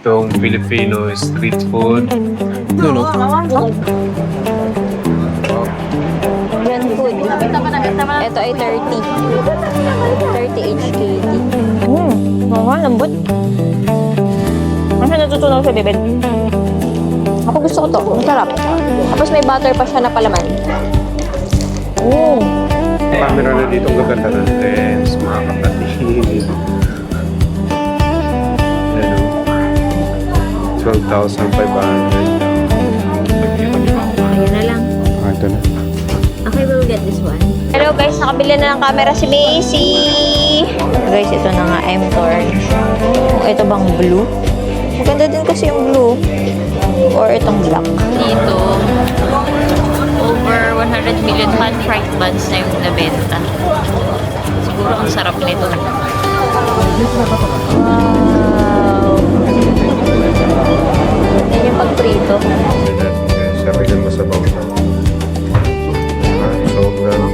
Itong Filipino street food. No. Korean food. Ito ay 30. 30 HKD. Lambot. Ano natutunaw sa bibig? Ako gusto ko to. Masarap. Tapos may butter pa siya na palaman. Camera na dito gaganda ng lens, mga kapatid. Ano? 12,500. Ayan na lang. Ito na. Okay, we'll get this one. Hello guys, nakabili na ng camera si Macy. Guys, ito na nga, I'm torn. Ito bang blue? Maganda din kasi yung blue. Or itong black. Dito, over 100 million pan-fried buns na yung nabenta. Siguro ang sarap nito. Wow! Yan yung pagprito. Sabi din mo sa bawang. Sobrang.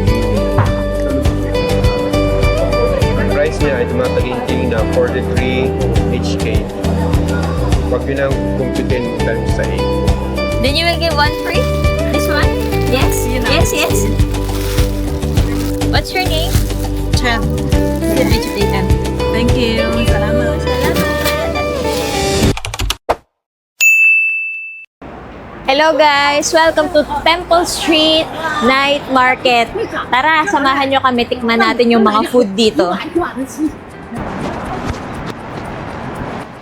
Ang price niya ay tumataginting na 43 HK. Pag pinang-computin times sa 8. Then you will give one free? This one? Yes? Yes. What's your name? Chan. Thank you. Salamat. Hello guys! Welcome to Temple Street Night Market. Tara, samahan nyo kami. Tikman natin yung mga food dito.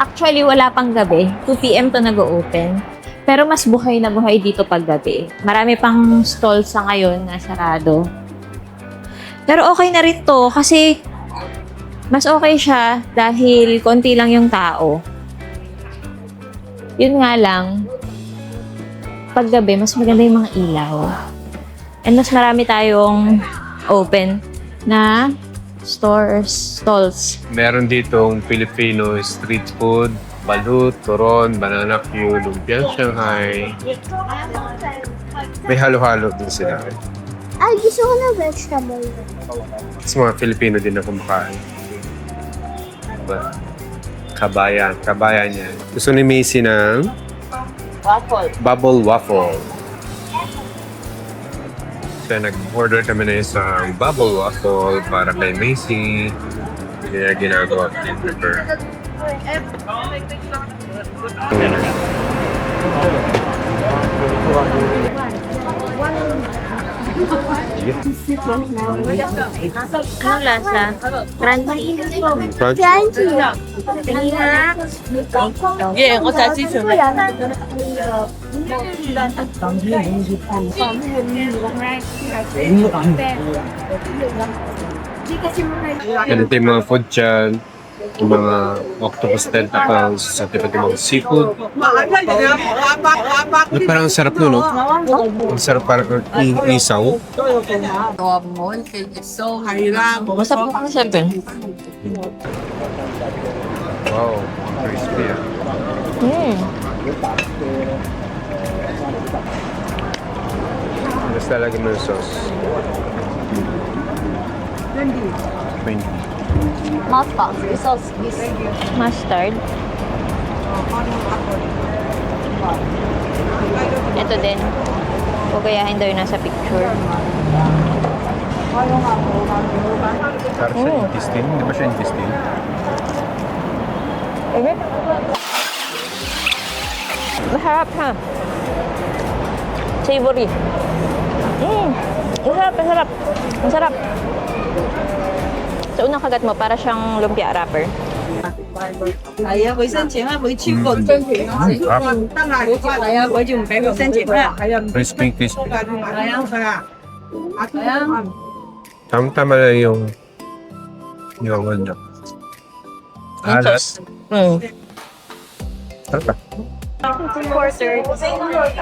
Actually, wala pang gabi. 2 p.m. to nag-open. Pero mas buhay na buhay dito pag gabi. Marami pang stalls sa ngayon na sarado. Pero okay na rin to kasi mas okay siya dahil konti lang yung tao. Yun nga lang, pag gabi, mas maganda yung mga ilaw. And mas marami tayong open na stalls. Meron ditong Filipino street food, balut, turon, banana Q, lumpia Shanghai. May halo-halo din sila. Ay, gusto ko na vegetable. Sa mga Filipino din na kumakain. Diba? Kabayan niya. Gusto ni Macy ng bubble waffle. So, nag-order kami na isang bubble waffle para kay Macy. Kaya ginagawa ko din prepare. Anong lasa? Crunchy. Crunchy? 예,我才记住了。 Ganito yung mga food dyan. Yung mga octopus tentacles, sa tipo yung mga seafood. Parang ang sarap nun, no? Ang sarap parang isaw. Masarap ang siyempre. Wow, crispy ah. Basta lagi mo yung sauce. 20. Mustard. Ito din. Pugayahin daw yung nasa picture. Para sa intestine. Di ba siya intestine? Masarap ha. Savory. Masarap. Masarap. Sa unang kagat mo, para siyang lumpia wrapper. 係啊，衛生紙啊，每超過真係係啊，我就唔俾衛生紙啦。係啊， Crispy. 係啊。 Tama-tama na yung ano. Alat. Sarap ah.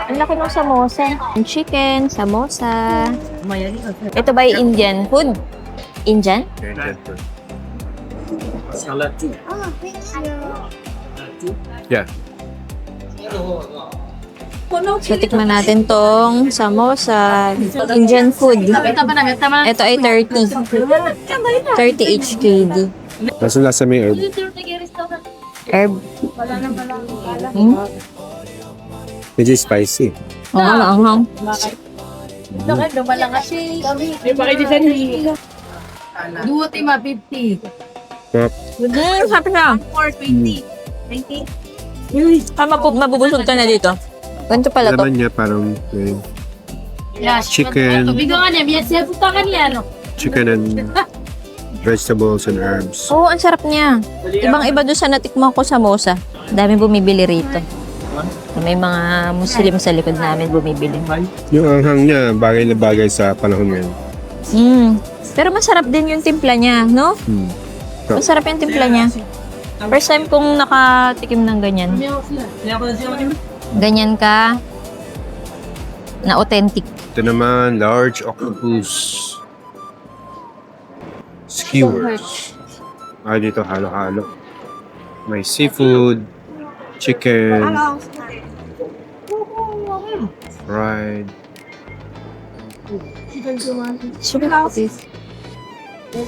Ang laki ng samosa. Chicken, samosa. Ito ba yung Indian food? Indian? Oh, thank you. Yeah. So, tikman natin tong samosa. Indian food. Ito ay 30. 30 HKD. Lasa-lasa may herb. Herb. Hmm? Medyo spicy. Oo, maanghang. Dua tima 50. Sabi na. 420. 90. Mabubusog ka na dito. Ganito pala to. Laman niya parang chicken, chicken and vegetables and herbs. Oo, ang sarap niya. Ibang-iba doon sa natikman ko sa Mosa. Dami bumibili rito. May mga Muslim sa likod namin bumibili. Yung anghang niya, bagay na bagay sa panahon ngayon. Pero masarap din yung timpla niya, no? Masarap yung timpla niya. First time kong nakatikim ng ganyan. Ganyan ka na authentic. Ito naman, large octopus. Skewers. Dito halo-halo. May seafood, chicken, fried.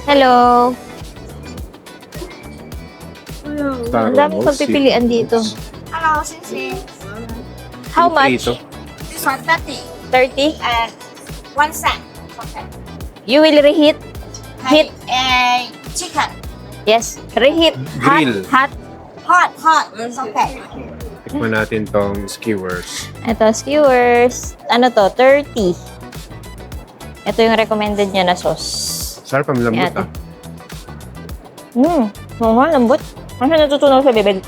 Hello. Taro, Ang daming pagpipilian dito. Hello, Sensei. How much? Ito. This one 30. 30? One set. Okay. You will reheat? Heat? Chicken. Yes. Reheat. Grill. Hot. Hot. It's okay. Tikman natin tong skewers. Ito, skewers. Ano to? 30. Ito yung recommended niya na sauce. Sarap ang lambot Yan. Lambot. Ano siya natutunaw sa bibig?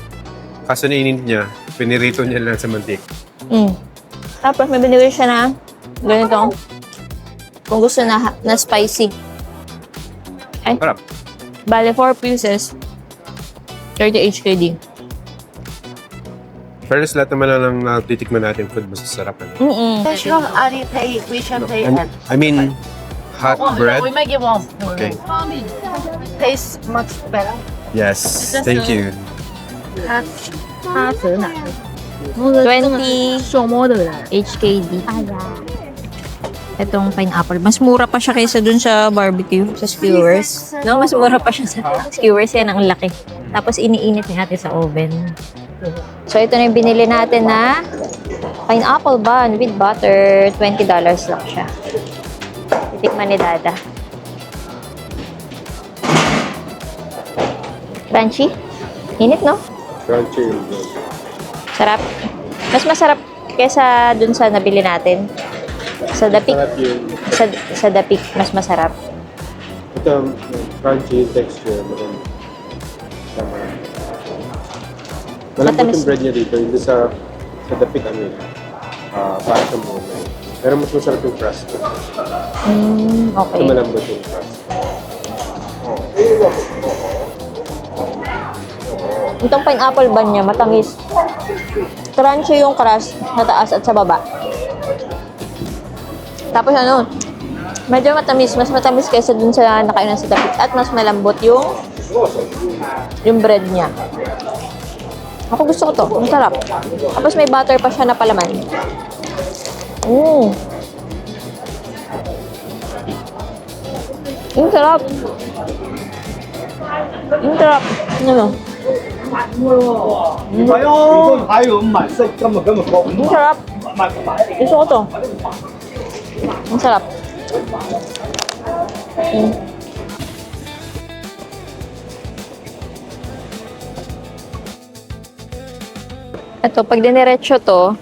Kaso nainit niya, pinirito niya lang sa mantik. Tapos may binigay siya na ganito. Kung gusto na spicy. Ay, Sarap. bale 4 pieces. 30 HKD. Pero sa lahat naman ng titikman natin food, mas sarap. Which one are you pay? Which one pay? I mean, hot bread. We make it one. Okay. Tastes much better. Yes, thank you. 20 HKD. Itong pineapple. Mas mura pa siya kaysa dun sa barbecue, sa skewers. No, mas mura pa siya sa skewers. Yan ang laki. Tapos iniinit natin sa oven. So, ito na yung binili natin na pineapple bun with butter. $20 lang siya. Titikman ni Dada. Crunchy? Init, no? Crunchy. Sarap. Mas masarap kesa dun sa nabili natin. Sa Dapik. Sarap yun. Sa Dapik, mas masarap. Ito, crunchy texture. Malambot Matamis. yung bread niya dito. Hindi sa dapit ano yun. Para sa muna. Pero mas masarap yung crust. Okay. Ito malambot yung crust. Itong pineapple bun niya, matamis. Crunchy yung crust, sa taas at sa baba. Tapos ano, medyo matamis. Mas matamis kaysa dun sa nakainan sa Dapik. At mas malambot yung bread niya. Ako gusto ko to. Ang sarap. Tapos may butter pa siya na palaman. Ang sarap. Ang sarap. Ano? Ang sarap. Gusto ko to. Ang sarap. Ito, pag diniretso to,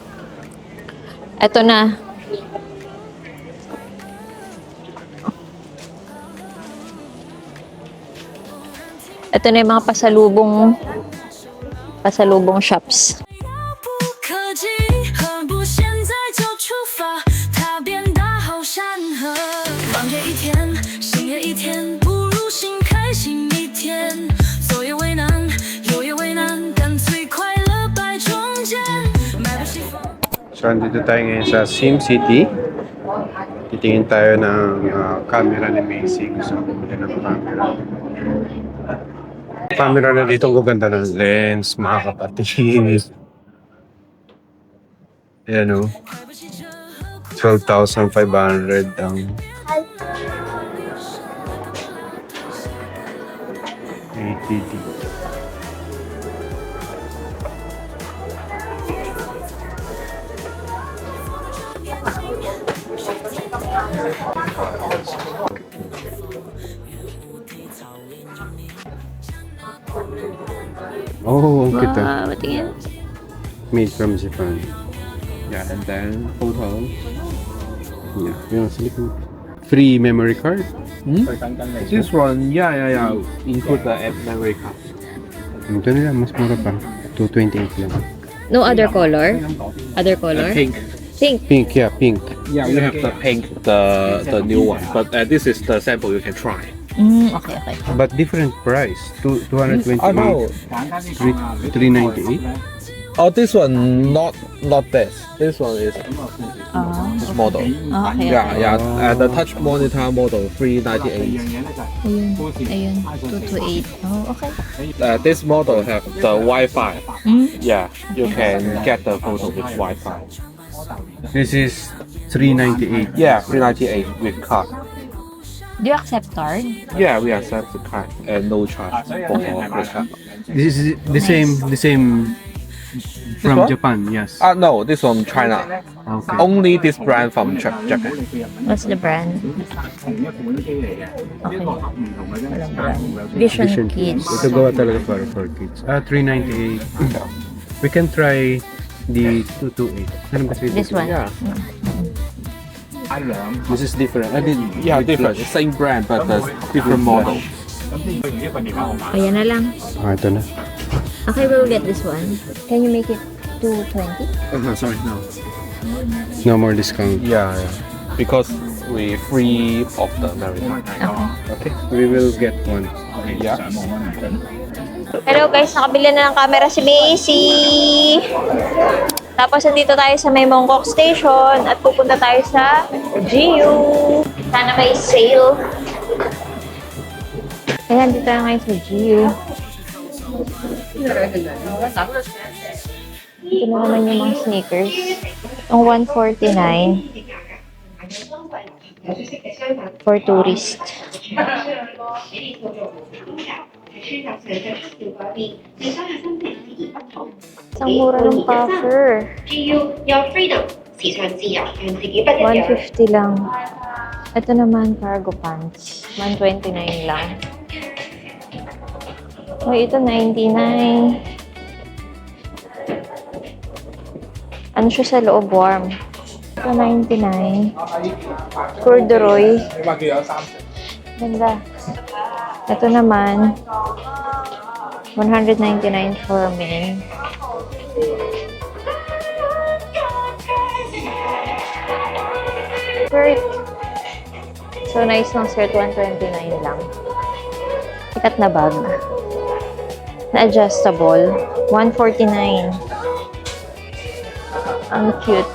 ito na. Ito na yung mga pasalubong shops. 不可及，何不现在就出发？踏遍大好山河，忙也一天，心也一天，不如心开心一天。左也为难，右也为难，干脆快乐摆中间。买不起房。 So, andito tayo ngayon sa Sim City. Titingin tayo ng camera ni Macy. Gusto ko bumili ng camera. Camera na dito, ang ganda ng lens, mga kapatid. Ayan o. 12,500 ang ATD. Made from Japan. Yeah, and then photo. Yeah. Yung silicone. Free memory card. This one, yeah. Include the app memory card. Ito nila, mas mura pa. 228 lang. No other color? Other color? Pink. Pink. Pink, yeah, pink. Yeah, we have the pink, the new one. But this is the sample you can try. Okay. But different price. 228. Oh no. 398. Oh, this one not this. This one is this model. Okay. Yeah. And the touch monitor model 398. Ayun. 228. Oh, okay. This model have the Wi-Fi. Yeah, you can get the photo with Wi-Fi. This is 398. Yeah, 398 with card. Do you accept card? Yeah, we accept the card and no charge for the card. This is the same from one? Japan, yes. No, this from China. Okay. Only this brand from Japan. What's the brand? Okay. Walang brand. Vision Kids. Ito gawa talaga para for kids. 398. We can try the 228. Ano ba ito? This one? Yeah. This is different. Yeah, different. Same brand but different model. Ayan na lang. Ito na. Okay, we'll get this one. Can you make it 220? Sorry, no. No more discount. Yeah. Because we free of the American. Okay. We will get one. Yeah. Hello guys, nakabili na ng camera si Macy. Tapos nandito tayo sa may Mongkok Station at pupunta tayo sa GU. Sana may sale. Ayan, dito tayo ngayon sa GU. Ito na naman yung mga sneakers. Ang 149 for tourist. Isang mura ng puffer. 150 lang. Ito naman, cargo pants. 129 lang. Uy, ito 99. Ano siya sa loob? Warm. Ito 99. Corduroy. Ganda. Ito naman, 199 for men. Skirt. So nice ng skirt, 129 lang. Sikat na bag. Na adjustable, 149. Ang cute.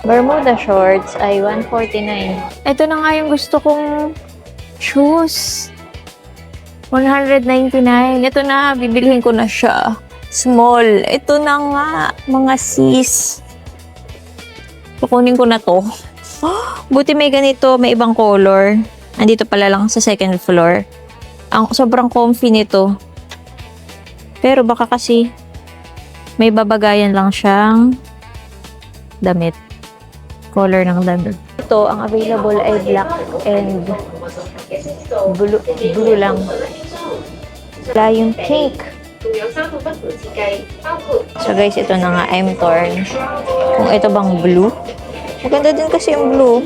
Bermuda shorts ay 149. Ito na nga yung gusto kong shoes. 199. Ito na, bibilihin ko na siya. Small. Ito na nga, mga sis. Kukunin ko na to. Buti may ganito, may ibang color. Andito pala lang sa second floor. Ang sobrang comfy nito. Pero baka kasi may babagayan lang siyang damit. Color ng damit. Ito, ang available ay black and blue lang. Wala yung pink. So guys, ito na nga, I'm torn. Kung ito bang blue. Maganda din kasi yung blue.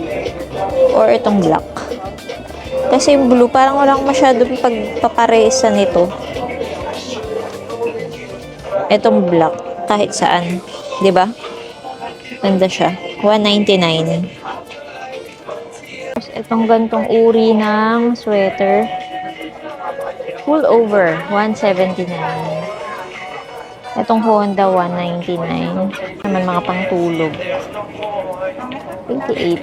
Or itong black. Kasi yung blue, parang walang masyadong pagpaparesa nito. Itong black, kahit saan. 'Di ba? Ganda siya. 199. Tapos itong gantong uri ng sweater. Full over, 179. Itong Honda, 199. Naman mga pangtulog. 88.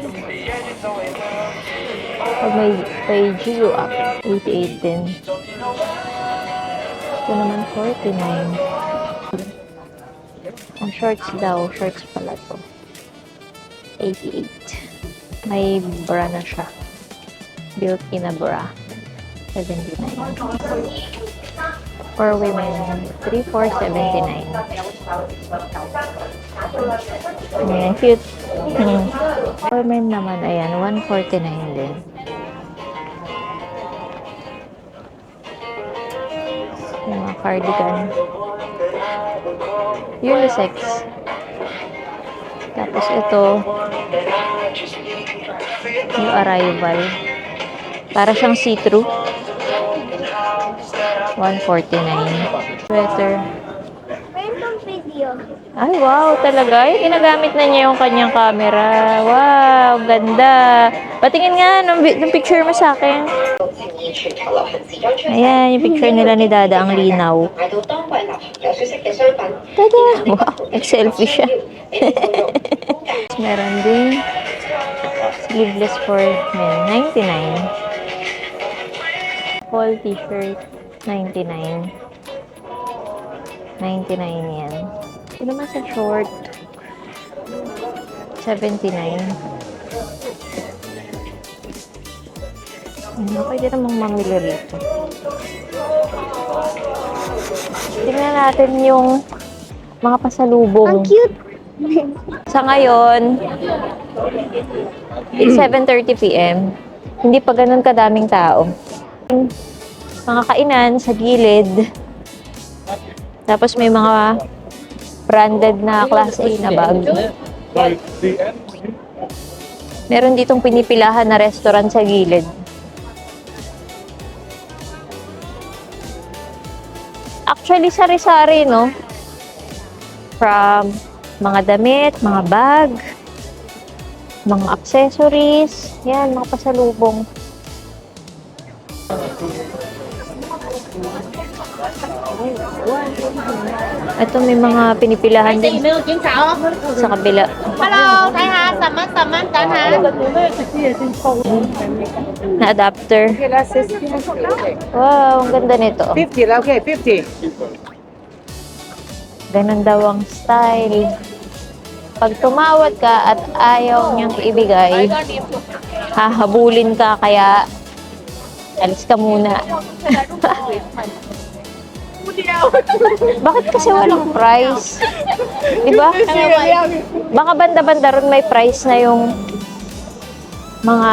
Pag may GU up, 88 din. Ito naman, 49. Ang shorts daw, shorts pala to. 88. May bra na siya. Built-in na bra. 79. For women, 3479. Ayan, cute. For men naman, ayan, 149 din. Yung mga cardigan. Unisex. Tapos ito, yung Arrival. Para siyang see-through. 149. Sweater. Ay, wow, talaga. Ay, ginagamit na niya yung kanyang camera. Wow, ganda. Patingin nga ng picture mo sa akin. Ayan, yung picture nila ni Dada, ang linaw. Tada! Wow, nag-selfie siya. Meron din sleeveless for men, 99. Fall t-shirt, 99. 99 yan. Ito naman sa short, 79. Pwede namang mamili rito. Tingnan natin yung mga pasalubong. Ang cute! Sa ngayon, it's 7:30 p.m. Hindi pa ganun kadaming tao. Mga kainan sa gilid. Tapos may mga branded na class A na bag. Meron ditong pinipilahan na restaurant sa gilid. Actually, sari-sari, no? From mga damit, mga bag, mga accessories, yan, mga pasalubong. Ito may mga pinipilahan din sa kabila. Hello, Thái Hà, tama, Na adapter. Wow, ang ganda nito. 50 lang, okay, 50. Ganun daw ang style. Pag tumawad ka at ayaw niyang ibigay, hahabulin ka, kaya alis ka muna. Bakit kasi walang price? Diba? Baka banda-banda ron may price na yung mga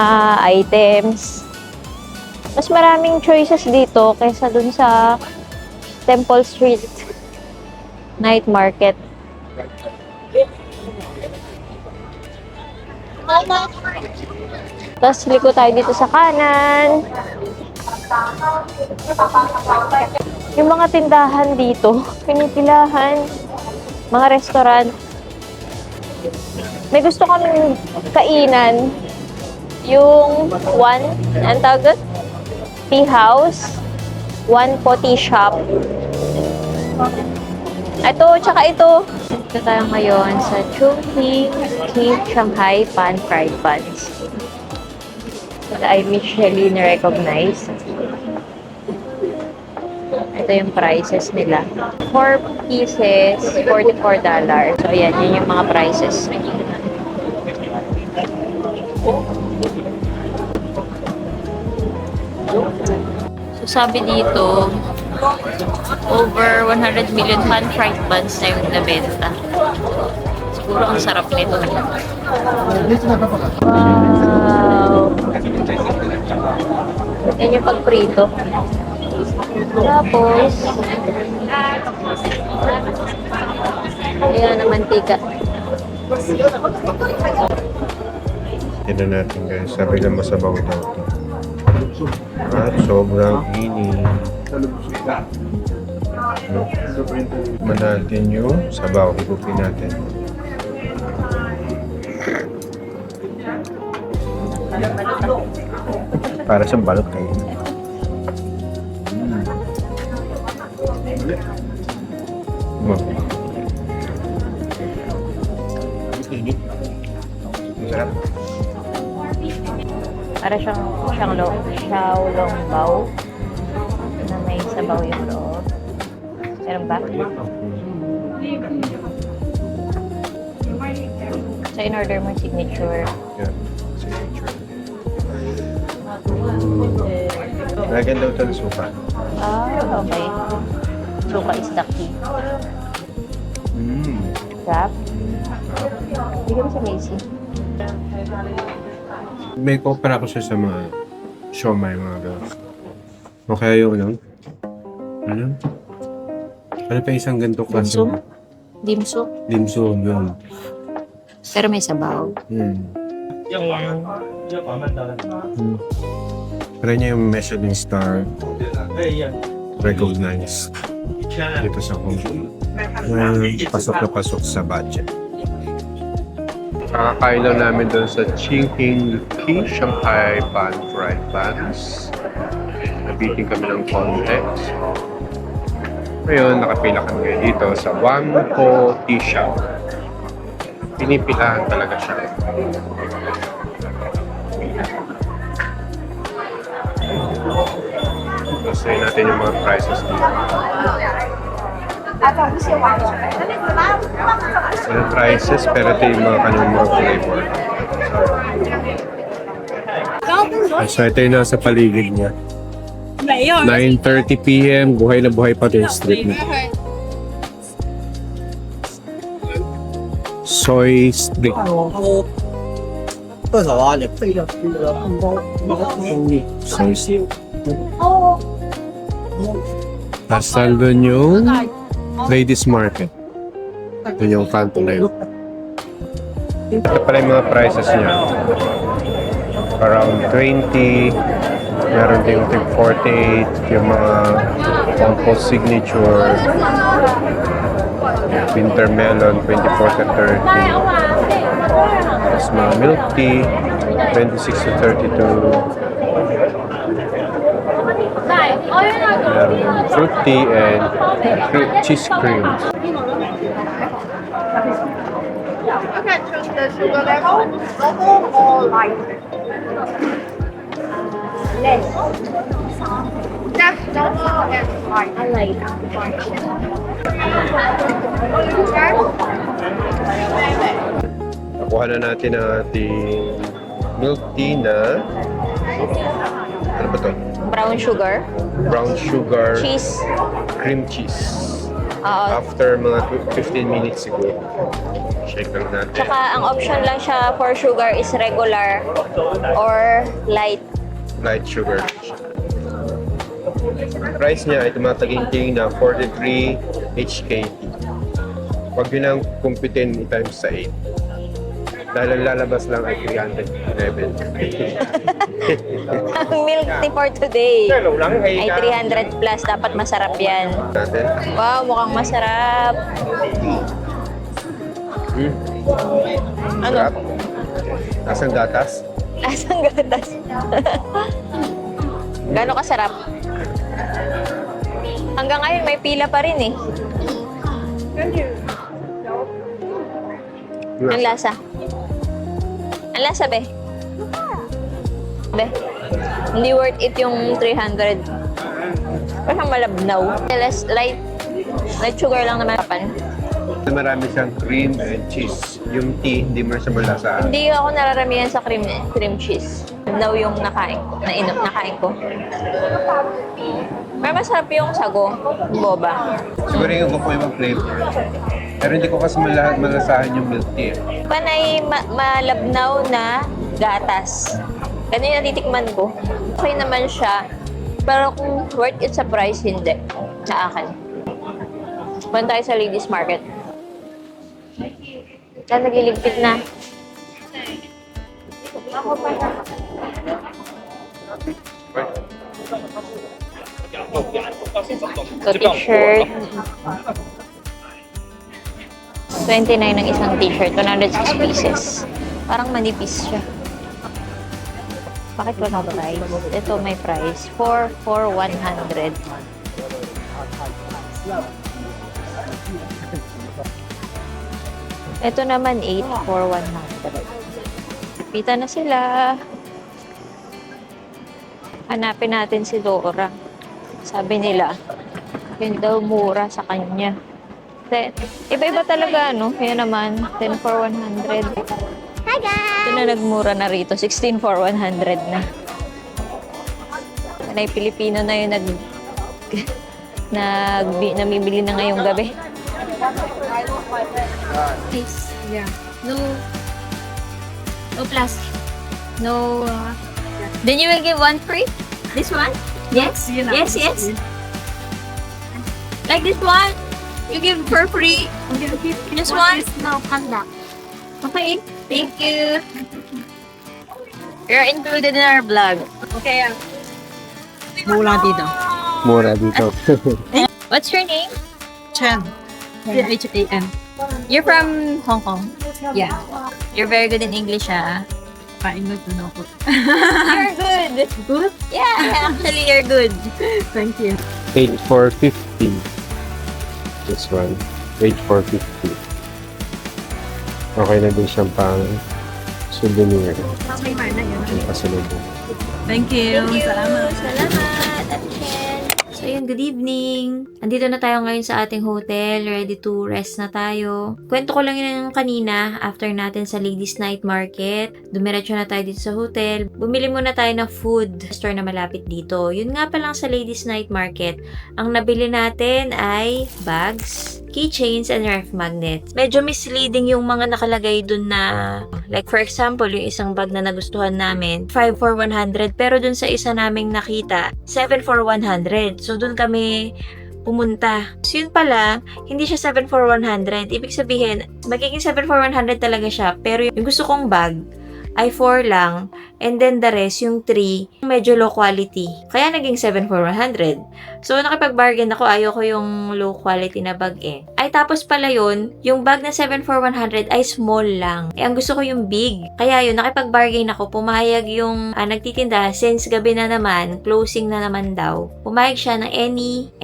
items. Mas maraming choices dito kaysa dun sa Temple Street night market. Tapos liko tayo dito sa kanan. Yung mga tindahan dito, pinipilahan, mga restaurant. May gusto kang kainan, yung ang tawag doon? Tea house, one po tea shop. Ito, tsaka ito. Ito tayo ngayon sa Chungking King Shanghai Pan Fried Buns. Ito ay Michelin recognized. Ito yung prices nila. 4 pieces, $44. So, ayan, yun yung mga prices. So, sabi dito, over 100 million pan-fried buns na yung nabenta. Siguro ang sarap nito. Wow! Yan yung pagprito. Tapos, ayan ang mantika. Tignan natin guys, sabi na masabaw daw ito. At sobrang init. Tikman natin yung sabaw. Higupin natin. Para sa balot kayo. Masarap. Para siyang xiaolongbao na may sabaw yung loob. Meron ba? So, in-order mo yung signature. Yeah. Signature. Lagyan daw ito ng suka. Ah, okay. Suka is the key. Wrap. Bigyan mo sa Macy. May compare ako siya sa mga siomai, mga girls. O kaya yung ano? Ano pa isang ganito Dimsum? kaso? Dimsum. Dimsum yun. Pero may sabaw. Ayan. Pero niya yung Michelin star recognized dito sa Hong Kong. Pasok na pasok sa budget. Kakakain lang namin doon sa Chingking Luki Shanghai Pan Fried Buns. Nabiting kami ng context. Ngayon, nakapila kami ngayon dito sa Wangko Tea Shop. Pinipilahan talaga siya. Gusto natin yung mga prices dito. Mga prices, pero ito yung mga kanyang mga flavor. So ito yung nasa paligid niya. 9:30 PM, buhay na buhay pa yung street niya. Soy Street. Soy Street. Tapos doon yung Ladies Market. Doon yung kanto na yun. Ito pala yung mga prices niya. Around 20. Meron din yung 48. Yung mga Wangko Signature. Winter Melon, 24 to 30. Tapos mga milk tea, 26 to 32. Meron yung fruit tea and cheese cream. You can choose the sugar level, normal or light. Less. Just normal and light. I like Nakuha na natin ang ating milk tea na ano ba to? Brown sugar. Brown sugar Cheese. cream cheese. Oo. After mga 15 minutes siguro. Shake lang natin. Tsaka ang option lang siya for sugar is regular or light. Light sugar. Price niya ay tumataginting na 43 HKD. Huwag yun ang kumpitin i-times sa 8. Dahil ang lalabas lang ay 311. Ang milk tea for today ay 300 plus. Dapat masarap yan. Natin. Wow, mukhang masarap. Ano? Sarap. Asang gatas? Lasang gatas. Gano'ng kasarap? Hanggang ngayon may pila pa rin eh. Ang lasa. Ang lasa, be. Be. Hindi worth it yung 300. Parang malabnaw. Less light sugar lang naman. Marami siyang cream and cheese. Yung tea, hindi mo siya malasa. Hindi ako nararamihan sa cream cheese. Now yung nakain ko. Pero masarap yung sago, boba. Siguro yung iba po yung flavor. Pero hindi ko kasi malasahan yung milk tea. Panay malabnaw na gatas. Ganun yung natitikman ko. Okay naman siya. Pero kung worth it sa price, hindi. Sa akin. Punta tayo sa Ladies Market. Nagiligpit na. So, t-shirt. 29 ng isang t-shirt. 106 pieces. Parang manipis siya. Bakit wala price? Ito may price. 4 for 100. Ito naman 8 for 100. Pita na sila. Hanapin natin si Dora. Sabi nila, yun daw mura sa kanya. Iba-iba talaga, no? Yan naman, 10 for 100. Hi guys! Ito na nagmura na rito, 16 for 100 na. Panay Pilipino na yung namimili na ngayong gabi. Please. Yeah. No plastic. No. Then you will give one free? This one? Yes? Yes, yes. Like this one? You give for free. Just one? No, panda. Okay. Thank you. You're included in our vlog. Okay. Mula dito. Mura dito. What's your name? Chen. C-H-A-N. You're from Hong Kong. Yeah. You're very good in English, ah. Painod na ako. You're good. Good? Yeah, actually, you're good. Thank you. 8 for 50. This one. 8 for 50. Okay na din siyang pang souvenir. Yung pasalubong. Thank you. Salamat. Salamat, Ate Chen. So, yun, good evening. Andito na tayo ngayon sa ating hotel. Ready to rest na tayo. Kwento ko lang yun kanina after natin sa Ladies Night Market. Dumiretso na tayo dito sa hotel. Bumili muna tayo ng food store na malapit dito. Yun nga pa lang sa Ladies Night Market. Ang nabili natin ay bags, keychains, and ref magnets. Medyo misleading yung mga nakalagay dun na, like for example, yung isang bag na nagustuhan namin, 5 for 100, pero dun sa isa naming nakita, 7 for 100. So, dun kami pumunta. So, yun pala, hindi siya 7 for 100. Ibig sabihin, magiging 7 for 100 talaga siya, pero yung gusto kong bag ay 4 lang, and then the rest, yung 3, medyo low quality. Kaya naging 7 for 100. So, nakipag-bargain ako, ayoko yung low quality na bag eh. Ay, tapos pala yun, yung bag na 7 for 100 ay small lang. Eh, ang gusto ko yung big. Kaya yun, nakipag-bargain ako, pumayag yung nagtitinda, since gabi na naman, closing na naman daw. Pumayag siya ng any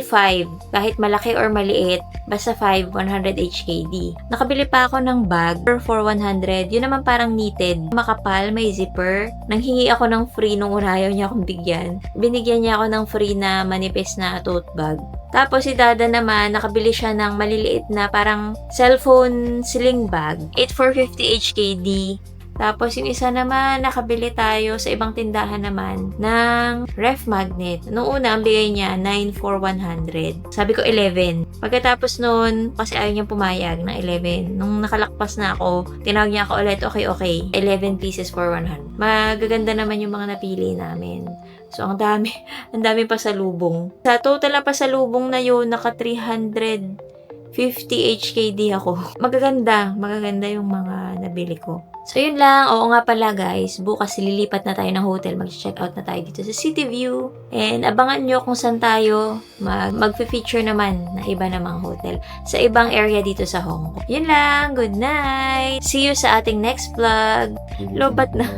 5, kahit malaki or maliit, basta 5, 100 HKD. Nakabili pa ako ng bag for 100. Yun naman parang knitted. Makapal, may zipper. Nanghingi ako ng free nung una, ayaw niya akong bigyan. Binigyan niya ako ng free na manipis na tote bag. Tapos si Dada naman, nakabili siya ng maliliit na parang cellphone sling bag. 8 for 50 HKD. Tapos yung isa naman, nakabili tayo sa ibang tindahan naman ng ref magnet. Nung una, ang bigay niya, 9 for 100. Sabi ko 11. Pagkatapos nun, kasi ayaw niyang pumayag ng 11. Nung nakalakpas na ako, tinawag niya ako ulit, okay. 11 pieces for 100. Magaganda naman yung mga napili namin. So, ang dami pasalubong. Sa total na pasalubong na yun, naka 350 HKD ako. Magaganda yung mga nabili ko. So, yun lang. Oo nga pala, guys. Bukas lilipat na tayo ng hotel. Mag-check out na tayo dito sa City View. And abangan nyo kung saan tayo mag-feature naman na iba namang hotel sa ibang area dito sa Hong Kong. Yun lang. Good night. See you sa ating next vlog. Lobat na.